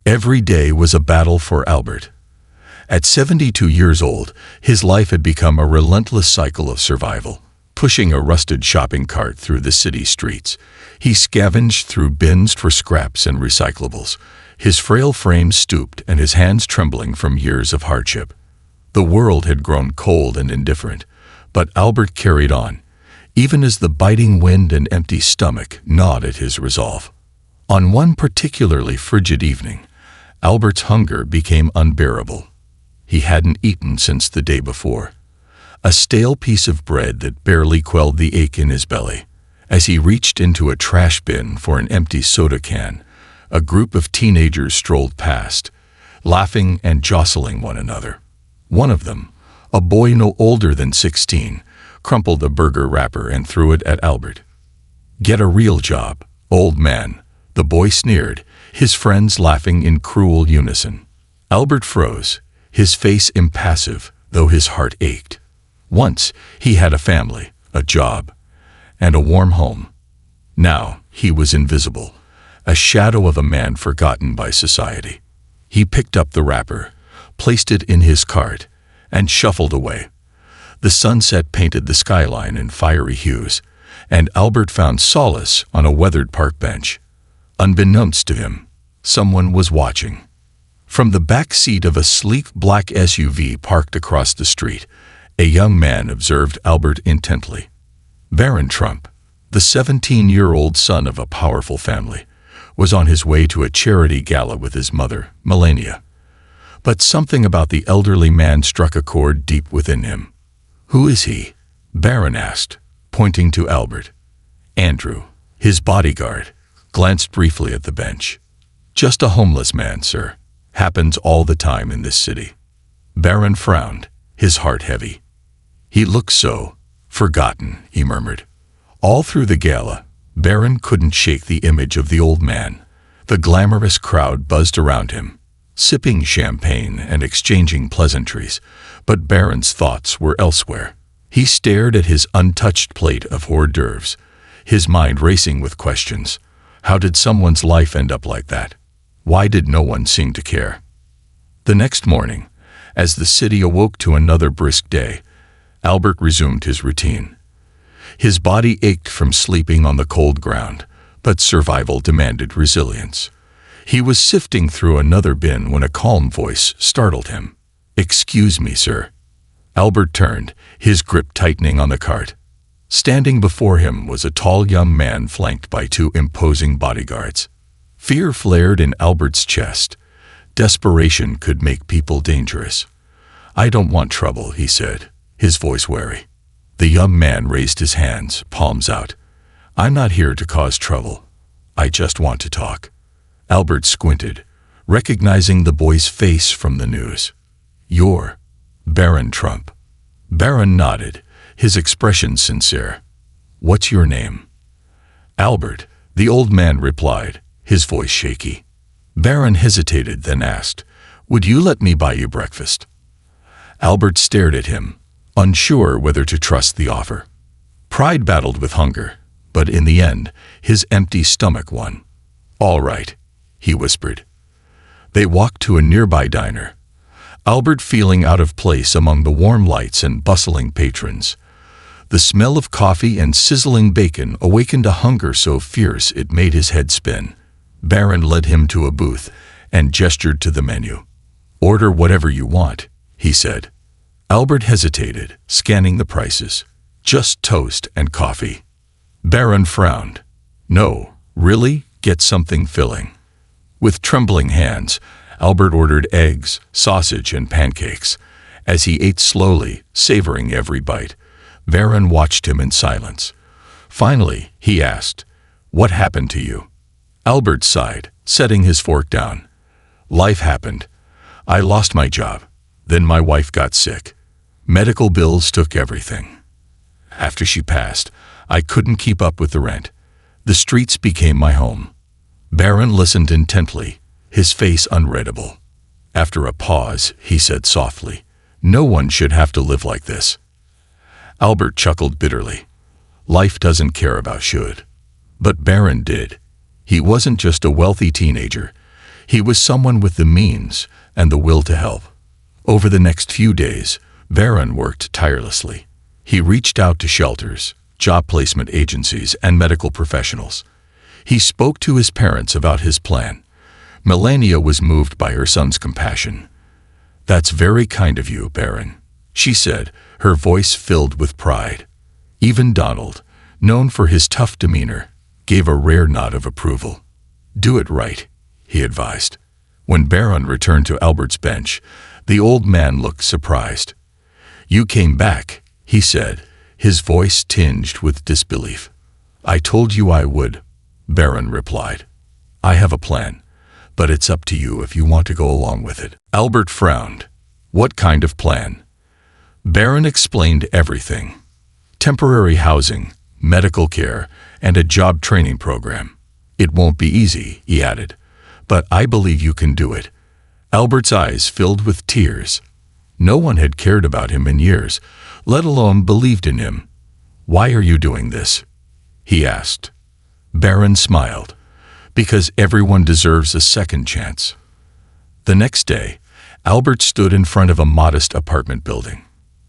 Every day was a battle for Albert. At 72 years old, his life had become a relentless cycle of survival. Pushing a rusted shopping cart through the city streets, he scavenged through bins for scraps and recyclables, his frail frame stooped and his hands trembling from years of hardship. The world had grown cold and indifferent, but Albert carried on, even as the biting wind and empty stomach gnawed at his resolve. On one particularly frigid evening, Albert's hunger became unbearable. He hadn't eaten since the day before. A stale piece of bread that barely quelled the ache in his belly. As he reached into a trash bin for an empty soda can, a group of teenagers strolled past, laughing and jostling one another. One of them, a boy no older than 16, crumpled a burger wrapper and threw it at Albert. "Get a real job, old man," the boy sneered, his friends laughing in cruel unison. Albert froze, his face impassive, though his heart ached. Once he had a family, a job, and a warm home. Now he was invisible, a shadow of a man forgotten by society. He picked up the wrapper, placed it in his cart, and shuffled away. The sunset painted the skyline in fiery hues, and Albert found solace on a weathered park bench. Unbeknownst to him, someone was watching. From the back seat of a sleek black SUV parked across the street, a young man observed Albert intently. Baron Trump, the 17-year-old son of a powerful family, was on his way to a charity gala with his mother, Melania. But something about the elderly man struck a chord deep within him. "Who is he?" Baron asked, pointing to Albert. Andrew, his bodyguard, glanced briefly at the bench. "Just a homeless man, sir. Happens all the time in this city." Baron frowned, his heart heavy. "He looks so forgotten," he murmured. All through the gala, Baron couldn't shake the image of the old man. The glamorous crowd buzzed around him, sipping champagne and exchanging pleasantries, but Baron's thoughts were elsewhere. He stared at his untouched plate of hors d'oeuvres, his mind racing with questions. How did someone's life end up like that? Why did no one seem to care? The next morning, as the city awoke to another brisk day, Albert resumed his routine. His body ached from sleeping on the cold ground, but survival demanded resilience. He was sifting through another bin when a calm voice startled him. "Excuse me, sir." Albert turned, his grip tightening on the cart. Standing before him was a tall young man flanked by two imposing bodyguards. Fear flared in Albert's chest. Desperation could make people dangerous. "I don't want trouble," he said, his voice wary. The young man raised his hands, palms out. "I'm not here to cause trouble. I just want to talk." Albert squinted, recognizing the boy's face from the news. "You're Baron Trump." Baron nodded, his expression sincere. "What's your name?" "Albert," the old man replied, his voice shaky. Baron hesitated, then asked, "Would you let me buy you breakfast?" Albert stared at him, unsure whether to trust the offer. Pride battled with hunger, but in the end, his empty stomach won. "All right," he whispered. They walked to a nearby diner, Albert feeling out of place among the warm lights and bustling patrons. The smell of coffee and sizzling bacon awakened a hunger so fierce it made his head spin. Baron led him to a booth and gestured to the menu. "Order whatever you want," he said. Albert hesitated, scanning the prices. "Just toast and coffee." Baron frowned. "No, really? Get something filling." With trembling hands, Albert ordered eggs, sausage, and pancakes. As he ate slowly, savoring every bite, Baron watched him in silence. Finally, he asked, "What happened to you?" Albert sighed, setting his fork down. "Life happened. I lost my job. Then my wife got sick. Medical bills took everything. After she passed, I couldn't keep up with the rent. The streets became my home." Baron listened intently, his face unreadable. After a pause, he said softly, "No one should have to live like this." Albert chuckled bitterly. Life doesn't care about should. But Baron did. He wasn't just a wealthy teenager. He was someone with the means and the will to help. Over the next few days, Baron worked tirelessly. He reached out to shelters, job placement agencies, and medical professionals. He spoke to his parents about his plan. Melania was moved by her son's compassion. "That's very kind of you, Baron," she said, her voice filled with pride. Even Donald, known for his tough demeanor, gave a rare nod of approval. "Do it right," he advised. When Baron returned to Albert's bench, the old man looked surprised. "You came back," he said, his voice tinged with disbelief. "I told you I would," Baron replied. "I have a plan, but it's up to you if you want to go along with it." Albert frowned. "What kind of plan?" Baron explained everything. Temporary housing, medical care, and a job training program. "It won't be easy," he added, "but I believe you can do it." Albert's eyes filled with tears. No one had cared about him in years, let alone believed in him. "Why are you doing this?" he asked. Baron smiled. "Because everyone deserves a second chance." The next day, Albert stood in front of a modest apartment building.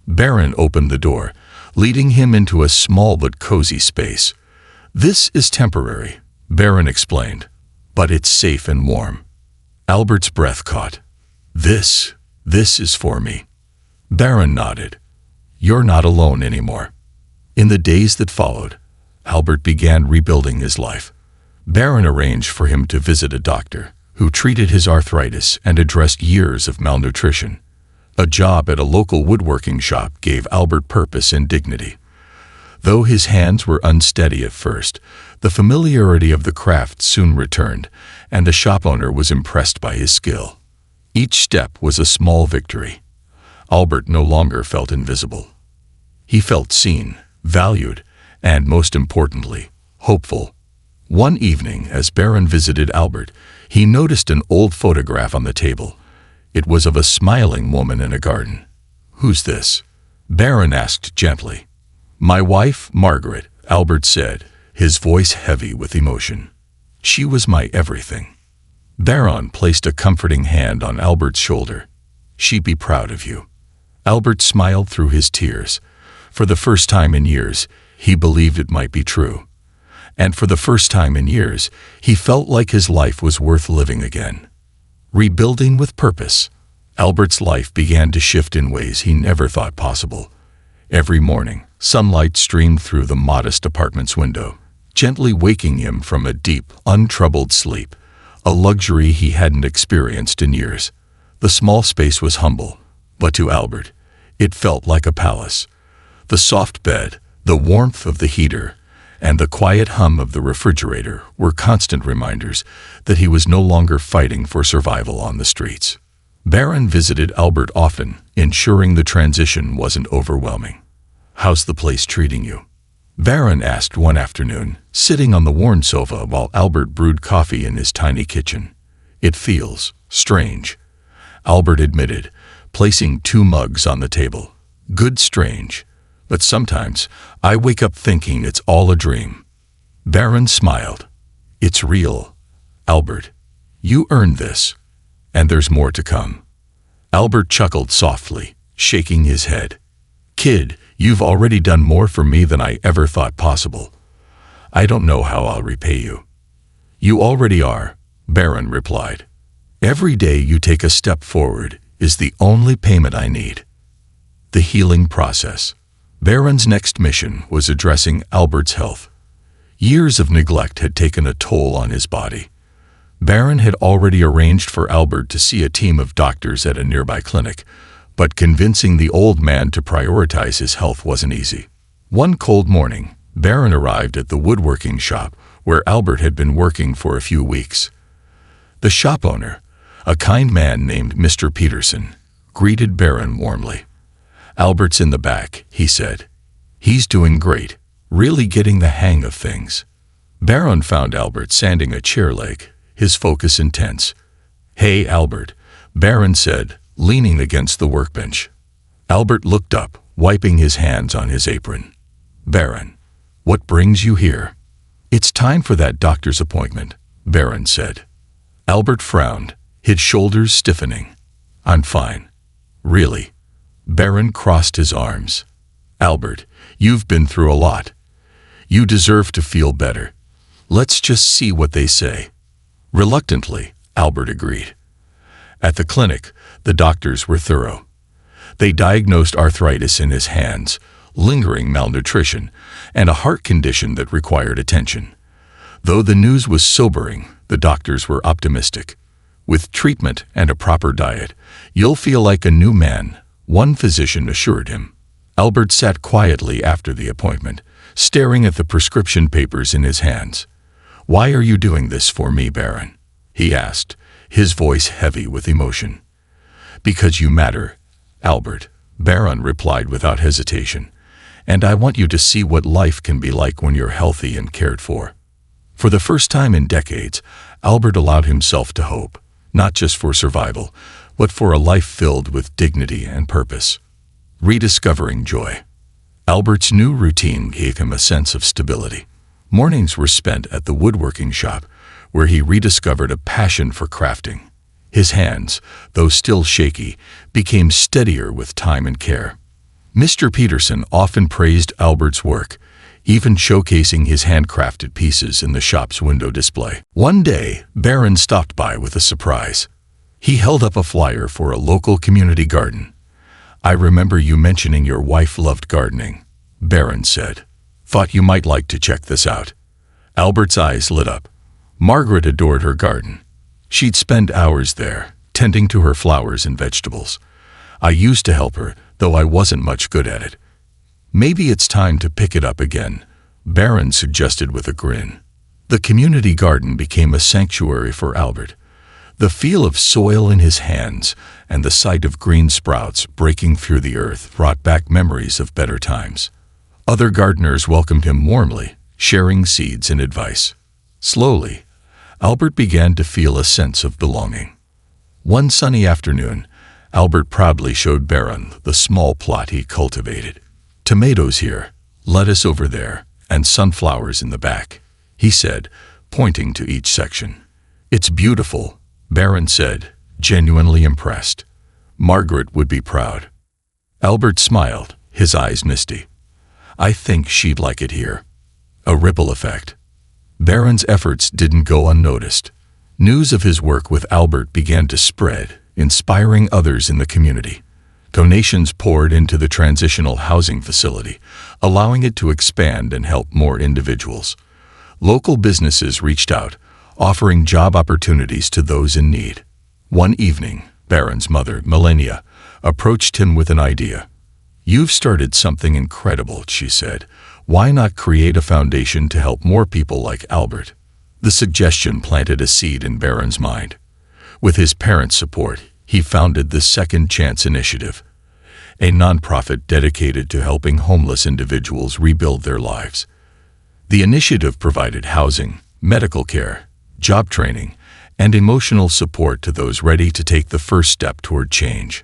Baron opened the door, leading him into a small but cozy space. "This is temporary," Baron explained, "but it's safe and warm." Albert's breath caught. This is for me." Baron nodded. "You're not alone anymore." In the days that followed, Albert began rebuilding his life. Baron arranged for him to visit a doctor who treated his arthritis and addressed years of malnutrition. A job at a local woodworking shop gave Albert purpose and dignity. Though his hands were unsteady at first, the familiarity of the craft soon returned, and the shop owner was impressed by his skill. Each step was a small victory. Albert no longer felt invisible. He felt seen, valued, and most importantly, hopeful. One evening, as Baron visited Albert, he noticed an old photograph on the table. It was of a smiling woman in a garden. "Who's this?" Baron asked gently. "My wife, Margaret," Albert said, his voice heavy with emotion. "She was my everything." Baron placed a comforting hand on Albert's shoulder. "She'd be proud of you." Albert smiled through his tears. For the first time in years, he believed it might be true. And for the first time in years, he felt like his life was worth living again. Rebuilding with purpose, Albert's life began to shift in ways he never thought possible. Every morning, sunlight streamed through the modest apartment's window, gently waking him from a deep, untroubled sleep, a luxury he hadn't experienced in years. The small space was humble, but to Albert, it felt like a palace. The soft bed, the warmth of the heater, and the quiet hum of the refrigerator were constant reminders that he was no longer fighting for survival on the streets. Baron visited Albert often, ensuring the transition wasn't overwhelming. "How's the place treating you?" Baron asked one afternoon, sitting on the worn sofa while Albert brewed coffee in his tiny kitchen. "It feels strange," Albert admitted, placing 2 mugs on the table. "Good strange. But sometimes I wake up thinking it's all a dream." Baron smiled. "It's real, Albert. You earned this, and there's more to come." Albert chuckled softly, shaking his head. "Kid, you've already done more for me than I ever thought possible. I don't know how I'll repay you." "You already are," Baron replied. "Every day you take a step forward is the only payment I need." The healing process. Baron's next mission was addressing Albert's health. Years of neglect had taken a toll on his body. Baron had already arranged for Albert to see a team of doctors at a nearby clinic, but convincing the old man to prioritize his health wasn't easy. One cold morning, Baron arrived at the woodworking shop where Albert had been working for a few weeks. The shop owner, a kind man named Mr. Peterson, greeted Baron warmly. "Albert's in the back," he said. "He's doing great, really getting the hang of things." Baron found Albert sanding a chair leg, his focus intense. "Hey, Albert," Baron said, leaning against the workbench. Albert looked up, wiping his hands on his apron. "Baron, what brings you here?" "It's time for that doctor's appointment," Baron said. Albert frowned, his shoulders stiffening. "I'm fine." "Really?" Baron crossed his arms. "Albert, you've been through a lot. You deserve to feel better. Let's just see what they say." Reluctantly, Albert agreed. At the clinic, the doctors were thorough. They diagnosed arthritis in his hands, lingering malnutrition, and a heart condition that required attention. Though the news was sobering, the doctors were optimistic. "With treatment and a proper diet, you'll feel like a new man," one physician assured him. Albert sat quietly after the appointment, staring at the prescription papers in his hands. "Why are you doing this for me, Baron?" he asked, his voice heavy with emotion. "Because you matter, Albert," Baron replied without hesitation. "And I want you to see what life can be like when you're healthy and cared for." For the first time in decades, Albert allowed himself to hope, not just for survival, but for a life filled with dignity and purpose. Rediscovering joy. Albert's new routine gave him a sense of stability. Mornings were spent at the woodworking shop, where he rediscovered a passion for crafting. His hands, though still shaky, became steadier with time and care. Mr. Peterson often praised Albert's work, even showcasing his handcrafted pieces in the shop's window display. One day, Baron stopped by with a surprise. He held up a flyer for a local community garden. "I remember you mentioning your wife loved gardening," Baron said. "Thought you might like to check this out." Albert's eyes lit up. Margaret adored her garden. She'd spend hours there, tending to her flowers and vegetables. "I used to help her, though I wasn't much good at it." "Maybe it's time to pick it up again," Baron suggested with a grin. The community garden became a sanctuary for Albert. The feel of soil in his hands and the sight of green sprouts breaking through the earth brought back memories of better times. Other gardeners welcomed him warmly, sharing seeds and advice. Slowly, Albert began to feel a sense of belonging. One sunny afternoon, Albert proudly showed Baron the small plot he cultivated. "Tomatoes here, lettuce over there, and sunflowers in the back," he said, pointing to each section. "It's beautiful," Baron said, genuinely impressed. "Margaret would be proud." Albert smiled, his eyes misty. "I think she'd like it here." A ripple effect. Baron's efforts didn't go unnoticed. News of his work with Albert began to spread, inspiring others in the community. Donations poured into the transitional housing facility, allowing it to expand and help more individuals. Local businesses reached out, offering job opportunities to those in need. One evening, Baron's mother, Melania, approached him with an idea. "You've started something incredible," she said. "Why not create a foundation to help more people like Albert?" The suggestion planted a seed in Baron's mind. With his parents' support, he founded the Second Chance Initiative, a nonprofit dedicated to helping homeless individuals rebuild their lives. The initiative provided housing, medical care, job training, and emotional support to those ready to take the first step toward change.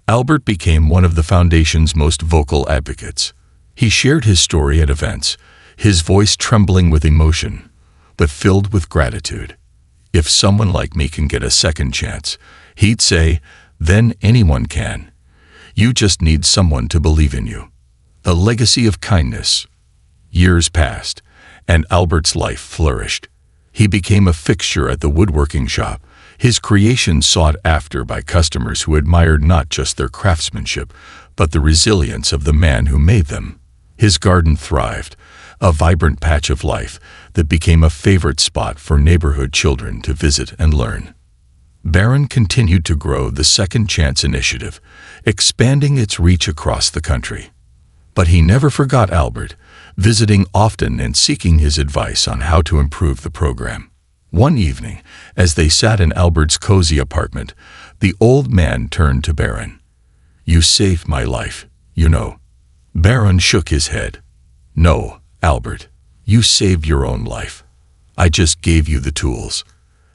Albert became one of the foundation's most vocal advocates. He shared his story at events, his voice trembling with emotion, but filled with gratitude. "If someone like me can get a second chance," he'd say, "then anyone can. You just need someone to believe in you." A legacy of kindness. Years passed, and Albert's life flourished. He became a fixture at the woodworking shop, his creations sought after by customers who admired not just their craftsmanship, but the resilience of the man who made them. His garden thrived, a vibrant patch of life that became a favorite spot for neighborhood children to visit and learn. Baron continued to grow the Second Chance Initiative, expanding its reach across the country. But he never forgot Albert, visiting often and seeking his advice on how to improve the program. One evening, as they sat in Albert's cozy apartment, the old man turned to Baron. "You saved my life, you know." Baron shook his head. "No, Albert, you saved your own life. I just gave you the tools."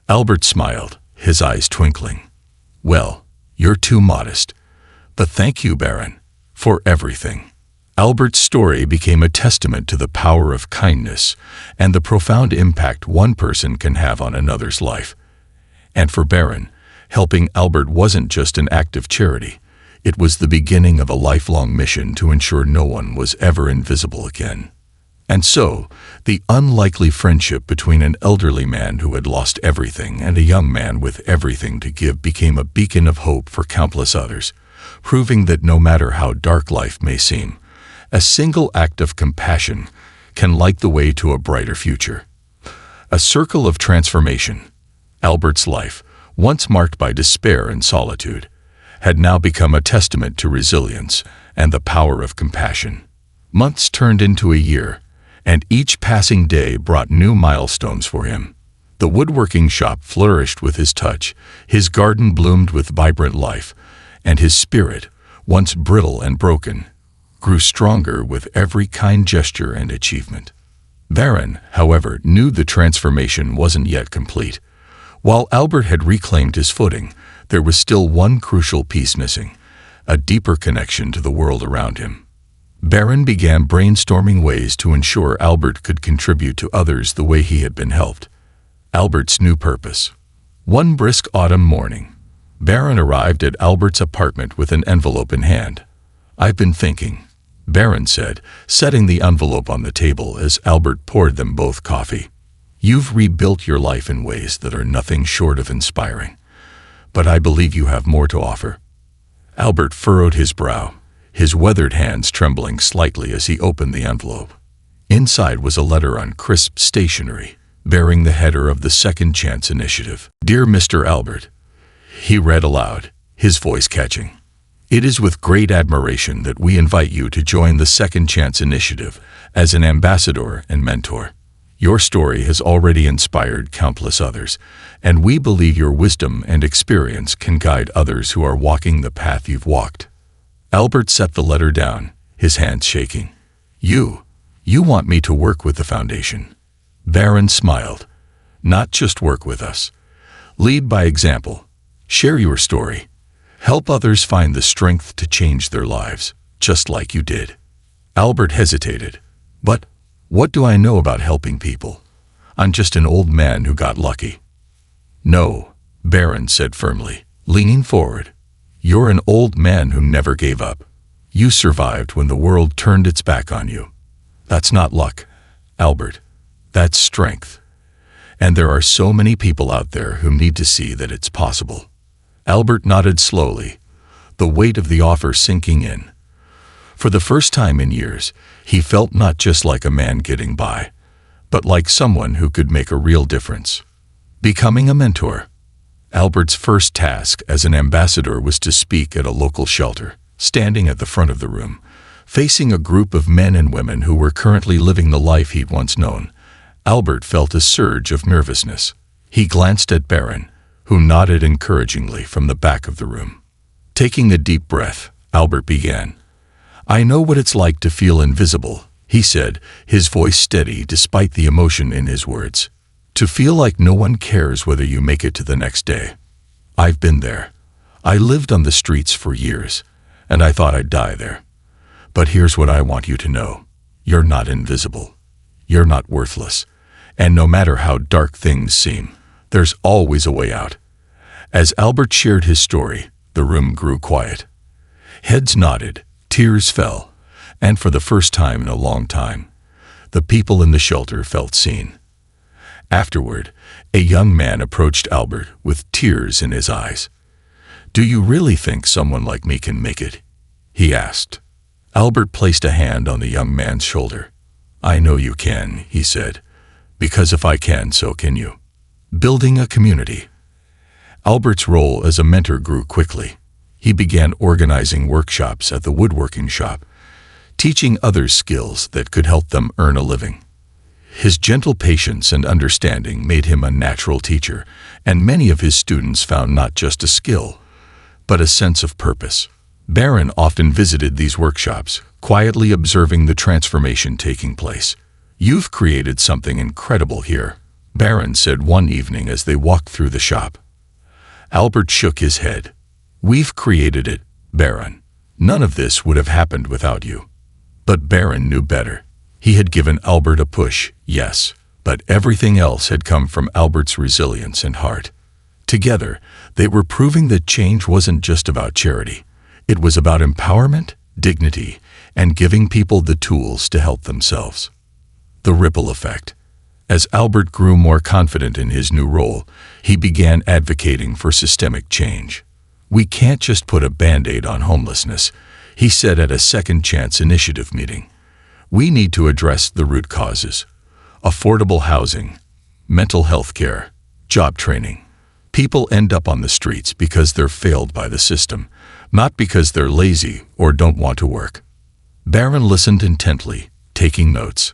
Albert smiled, his eyes twinkling. "Well, you're too modest. But thank you, Baron, for everything." Albert's story became a testament to the power of kindness and the profound impact one person can have on another's life. And for Baron, helping Albert wasn't just an act of charity. It was the beginning of a lifelong mission to ensure no one was ever invisible again. And so, the unlikely friendship between an elderly man who had lost everything and a young man with everything to give became a beacon of hope for countless others, proving that no matter how dark life may seem, a single act of compassion can light the way to a brighter future. A circle of transformation. Albert's life, once marked by despair and solitude, had now become a testament to resilience and the power of compassion. Months turned into a year, and each passing day brought new milestones for him. The woodworking shop flourished with his touch, his garden bloomed with vibrant life, and his spirit, once brittle and broken, grew stronger with every kind gesture and achievement. Baron, however, knew the transformation wasn't yet complete. While Albert had reclaimed his footing, there was still one crucial piece missing: a deeper connection to the world around him. Baron began brainstorming ways to ensure Albert could contribute to others the way he had been helped. Albert's new purpose. One brisk autumn morning, Baron arrived at Albert's apartment with an envelope in hand. "I've been thinking," Baron said, setting the envelope on the table as Albert poured them both coffee. "You've rebuilt your life in ways that are nothing short of inspiring. But I believe you have more to offer." Albert furrowed his brow, his weathered hands trembling slightly as he opened the envelope. Inside was a letter on crisp stationery, bearing the header of the Second Chance Initiative. "Dear Mr. Albert," he read aloud, his voice catching. "It is with great admiration that we invite you to join the Second Chance Initiative as an ambassador and mentor. Your story has already inspired countless others, and we believe your wisdom and experience can guide others who are walking the path you've walked." Albert set the letter down, his hands shaking. You want me to work with the foundation?" Baron smiled. "Not just work with us. Lead by example. Share your story. Help others find the strength to change their lives, just like you did." Albert hesitated. "But what do I know about helping people? I'm just an old man who got lucky." "No," Baron said firmly, leaning forward. "You're an old man who never gave up. You survived when the world turned its back on you. That's not luck, Albert. That's strength. And there are so many people out there who need to see that it's possible." Albert nodded slowly, the weight of the offer sinking in. For the first time in years, he felt not just like a man getting by, but like someone who could make a real difference. Becoming a mentor. Albert's first task as an ambassador was to speak at a local shelter, standing at the front of the room, facing a group of men and women who were currently living the life he'd once known. Albert felt a surge of nervousness. He glanced at Baron, who nodded encouragingly from the back of the room. Taking a deep breath, Albert began. "I know what it's like to feel invisible," he said, his voice steady despite the emotion in his words. "To feel like no one cares whether you make it to the next day. I've been there. I lived on the streets for years, and I thought I'd die there. But here's what I want you to know. You're not invisible. You're not worthless. And no matter how dark things seem, there's always a way out." As Albert shared his story, the room grew quiet. Heads nodded, tears fell, and for the first time in a long time, the people in the shelter felt seen. Afterward, a young man approached Albert with tears in his eyes. "Do you really think someone like me can make it?" he asked. Albert placed a hand on the young man's shoulder. "I know you can," he said, "because if I can, so can you." Building a community. Albert's role as a mentor grew quickly. He began organizing workshops at the woodworking shop, teaching others skills that could help them earn a living. His gentle patience and understanding made him a natural teacher, and many of his students found not just a skill, but a sense of purpose. Baron often visited these workshops, quietly observing the transformation taking place. "You've created something incredible here," Baron said one evening as they walked through the shop. Albert shook his head. "We've created it, Baron. None of this would have happened without you." But Baron knew better. He had given Albert a push, yes, but everything else had come from Albert's resilience and heart. Together, they were proving that change wasn't just about charity. It was about empowerment, dignity, and giving people the tools to help themselves. The ripple effect. As Albert grew more confident in his new role, he began advocating for systemic change. "We can't just put a Band-Aid on homelessness," he said at a Second Chance Initiative meeting. "We need to address the root causes: affordable housing, mental health care, job training. People end up on the streets because they're failed by the system, not because they're lazy or don't want to work." Barron listened intently, taking notes.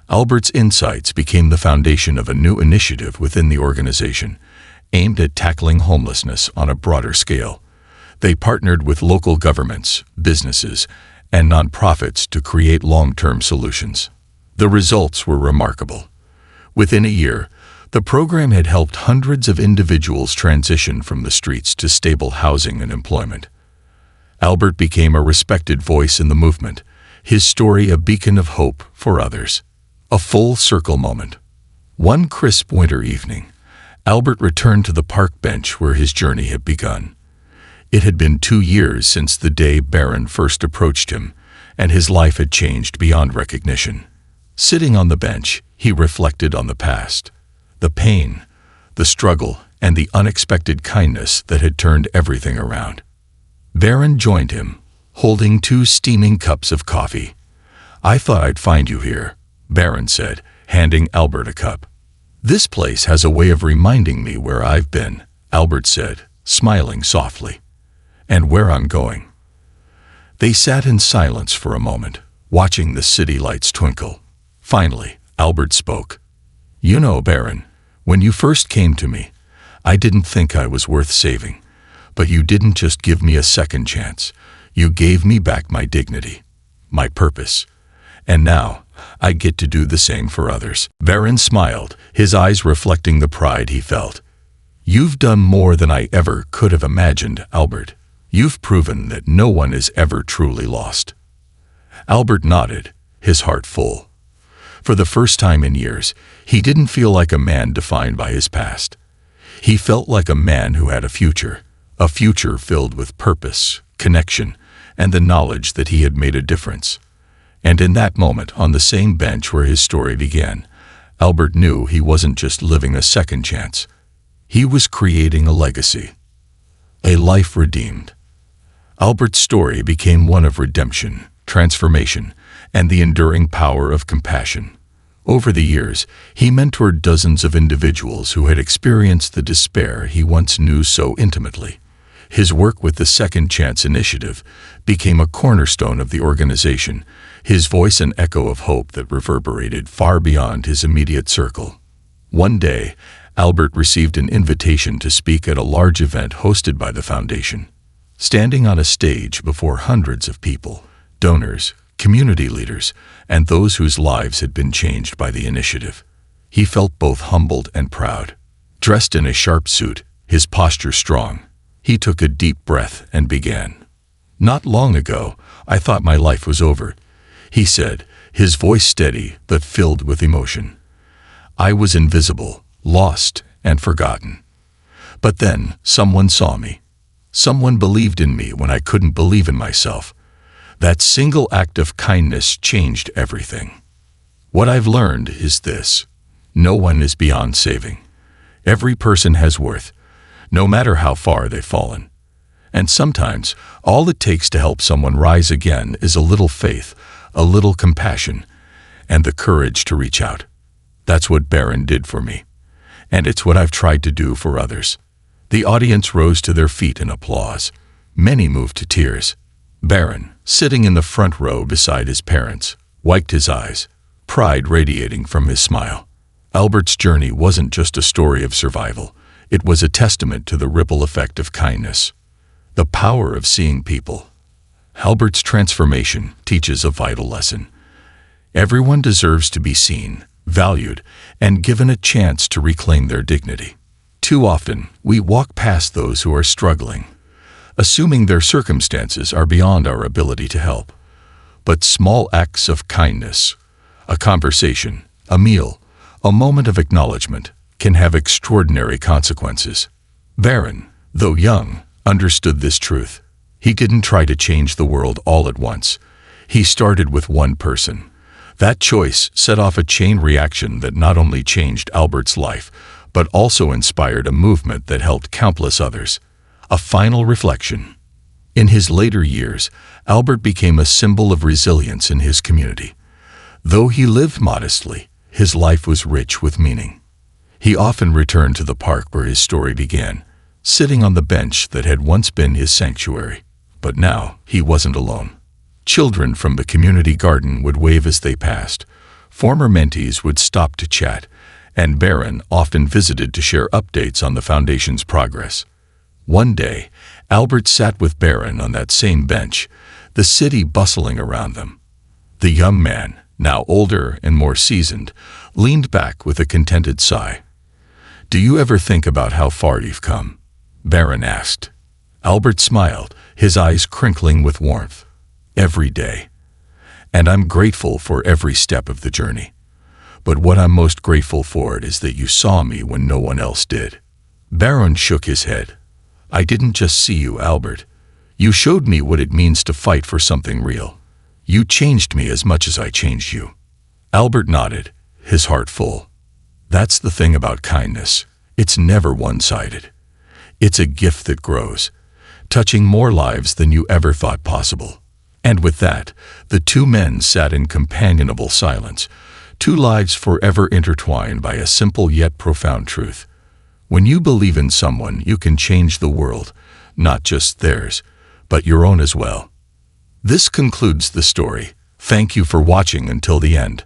Albert's insights became the foundation of a new initiative within the organization, aimed at tackling homelessness on a broader scale. They partnered with local governments, businesses, and nonprofits to create long-term solutions. The results were remarkable. Within a year, the program had helped hundreds of individuals transition from the streets to stable housing and employment. Albert became a respected voice in the movement, his story a beacon of hope for others. A full circle moment. One crisp winter evening, Albert returned to the park bench where his journey had begun. It had been 2 years since the day Barron first approached him, and his life had changed beyond recognition. Sitting on the bench, he reflected on the past, the pain, the struggle, and the unexpected kindness that had turned everything around. Barron joined him, holding 2 steaming cups of coffee. "I thought I'd find you here," Barron said, handing Albert a cup. "This place has a way of reminding me where I've been," Albert said, smiling softly. "And where I'm going." They sat in silence for a moment, watching the city lights twinkle. Finally, Albert spoke. "You know, Barron, when you first came to me, I didn't think I was worth saving. But you didn't just give me a second chance. You gave me back my dignity, my purpose. And now, I get to do the same for others." Barron smiled, his eyes reflecting the pride he felt. "You've done more than I ever could have imagined, Albert. You've proven that no one is ever truly lost." Albert nodded, his heart full. For the first time in years, he didn't feel like a man defined by his past. He felt like a man who had a future filled with purpose, connection, and the knowledge that he had made a difference. And in that moment, on the same bench where his story began, Albert knew he wasn't just living a second chance. He was creating a legacy, a life redeemed. Albert's story became one of redemption, transformation, and the enduring power of compassion. Over the years, he mentored dozens of individuals who had experienced the despair he once knew so intimately. His work with the Second Chance Initiative became a cornerstone of the organization, his voice an echo of hope that reverberated far beyond his immediate circle. One day, Albert received an invitation to speak at a large event hosted by the foundation. Standing on a stage before hundreds of people, donors, community leaders, and those whose lives had been changed by the initiative, he felt both humbled and proud. Dressed in a sharp suit, his posture strong, he took a deep breath and began. "Not long ago, I thought my life was over," he said, his voice steady but filled with emotion. "I was invisible, lost, and forgotten. But then someone saw me. Someone believed in me when I couldn't believe in myself. That single act of kindness changed everything. What I've learned is this: no one is beyond saving. Every person has worth, no matter how far they've fallen. And sometimes, all it takes to help someone rise again is a little faith, a little compassion, and the courage to reach out. That's what Barron did for me. And it's what I've tried to do for others." The audience rose to their feet in applause. Many moved to tears. Barron, sitting in the front row beside his parents, wiped his eyes, pride radiating from his smile. Albert's journey wasn't just a story of survival. It was a testament to the ripple effect of kindness, the power of seeing people. Albert's transformation teaches a vital lesson. Everyone deserves to be seen, valued, and given a chance to reclaim their dignity. Too often, we walk past those who are struggling, assuming their circumstances are beyond our ability to help. But small acts of kindness, a conversation, a meal, a moment of acknowledgement, can have extraordinary consequences. Baron, though young, understood this truth. He didn't try to change the world all at once. He started with one person. That choice set off a chain reaction that not only changed Albert's life, but also inspired a movement that helped countless others. A final reflection. In his later years, Albert became a symbol of resilience in his community. Though he lived modestly, his life was rich with meaning. He often returned to the park where his story began, sitting on the bench that had once been his sanctuary. But now, he wasn't alone. Children from the community garden would wave as they passed. Former mentees would stop to chat, and Baron often visited to share updates on the foundation's progress. One day, Albert sat with Baron on that same bench, the city bustling around them. The young man, now older and more seasoned, leaned back with a contented sigh. "Do you ever think about how far you've come?" Baron asked. Albert smiled, his eyes crinkling with warmth. "Every day. And I'm grateful for every step of the journey. But what I'm most grateful for is that you saw me when no one else did." Baron shook his head. "I didn't just see you, Albert. You showed me what it means to fight for something real. You changed me as much as I changed you." Albert nodded, his heart full. That's the thing about kindness. It's never one-sided. It's a gift that grows, touching more lives than you ever thought possible. And with that, the two men sat in companionable silence, two lives forever intertwined by a simple yet profound truth. When you believe in someone, you can change the world, not just theirs, but your own as well. This concludes the story. Thank you for watching until the end.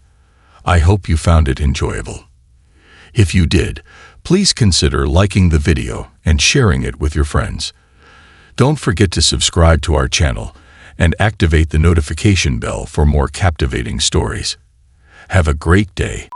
I hope you found it enjoyable. If you did, please consider liking the video and sharing it with your friends. Don't forget to subscribe to our channel and activate the notification bell for more captivating stories. Have a great day.